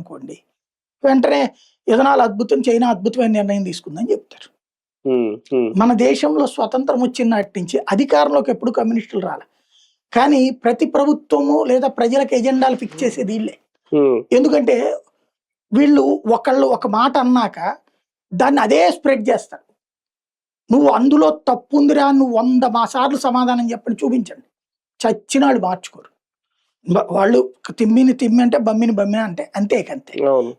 అనుకోండి, వెంటనే ఇథనాల్ అద్భుతం, చైనా అద్భుతమైన నిర్ణయం తీసుకుందని చెప్తారు. మన దేశంలో స్వతంత్రం వచ్చిన నాటి నుంచి అధికారంలోకి ఎప్పుడు కమ్యూనిస్టులు రాలే, కానీ ప్రతి ప్రభుత్వము లేదా ప్రజలకు ఎజెండాలు ఫిక్స్ చేసేది వీళ్ళే. ఎందుకంటే వీళ్ళు ఒకళ్ళు ఒక మాట అన్నాక దాన్ని అదే స్ప్రెడ్ చేస్తారు. నువ్వు అందులో తప్పు ఉందిరా, నువ్వు 100 సార్లు సమాధానం చెప్పని చూపించండి, చచ్చినాడు మార్చుకోరు. వాళ్ళు తిమ్మిని తిమ్మి అంటే బమ్మిని బమ్మి అంటే అంతే.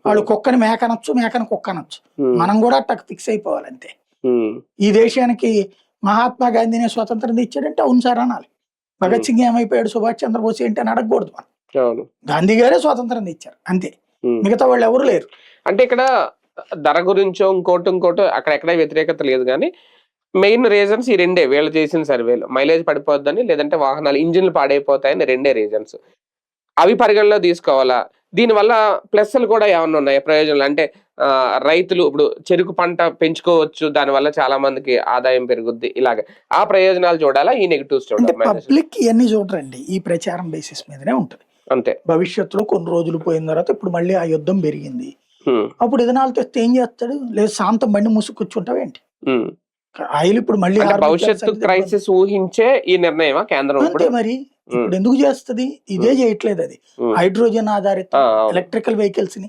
వాళ్ళు కుక్కని మేక అనొచ్చు, మేకని కుక్క అనొచ్చు. మనం కూడా అట్లా ఫిక్స్ అయిపోవాలి అంతే. ఈ దేశానికి మహాత్మా గాంధీనే స్వతంత్రం తెచ్చాడంటే అవును సార్ అనాలి. భగత్ సింగ్ ఏమైపోయాడు, సుభాష్ చంద్రబోస్ ఏంటి అని అడగకూడదు మనం. గాంధీ గారే స్వాతంత్రం తెచ్చారు అంతే, మిగతా వాళ్ళు ఎవరు లేరు. అంటే ఇక్కడ ధర గురించో ఇంకోటో అక్కడెక్కడ వ్యతిరేకత లేదు, కానీ మెయిన్ రీజన్స్ ఈ రెండే. వీళ్ళు చేసిన సర్వేలు మైలేజ్ పడిపోద్దని, లేదంటే వాహనాలు ఇంజిన్లు పాడైపోతాయని రెండే రీజన్స్. అవి పరిగణలో తీసుకోవాలా? దీనివల్ల ప్లస్లు కూడా ఏమన్నా ఉన్నాయి, ప్రయోజనాలు? అంటే రైతులు ఇప్పుడు చెరుకు పంట పెంచుకోవచ్చు, దానివల్ల చాలా మందికి ఆదాయం పెరుగుద్ది, ఇలాగ ఆ ప్రయోజనాలు చూడాలా, ఈ నెగిటివ్స్ చూడాలి? పబ్లిక్ ఇవన్నీ చూడరండి, ఈ ప్రచారం బేసిస్ మీదనే ఉంటది అంతే. భవిష్యత్తులో కొన్ని రోజులు పోయిన తర్వాత ఇప్పుడు మళ్ళీ ఆ యుద్ధం పెరిగింది, అప్పుడు ఇథనాల్ తెస్తే ఏం చేస్తాడు? లేదు శాంతం బండి మూసుకొచ్చుంటావేంటి? ఆయిల్ ఇప్పుడు మళ్ళీ భవిష్యత్తు క్రైసిస్ ఊహించే ఈ నిర్ణయమా కేంద్రం? అంతే మరి. ఇప్పుడు ఎందుకు చేస్తుంది? ఇదే చేయట్లేదు, అది హైడ్రోజన్ ఆధారిత ఎలక్ట్రికల్ వెహికల్స్ ని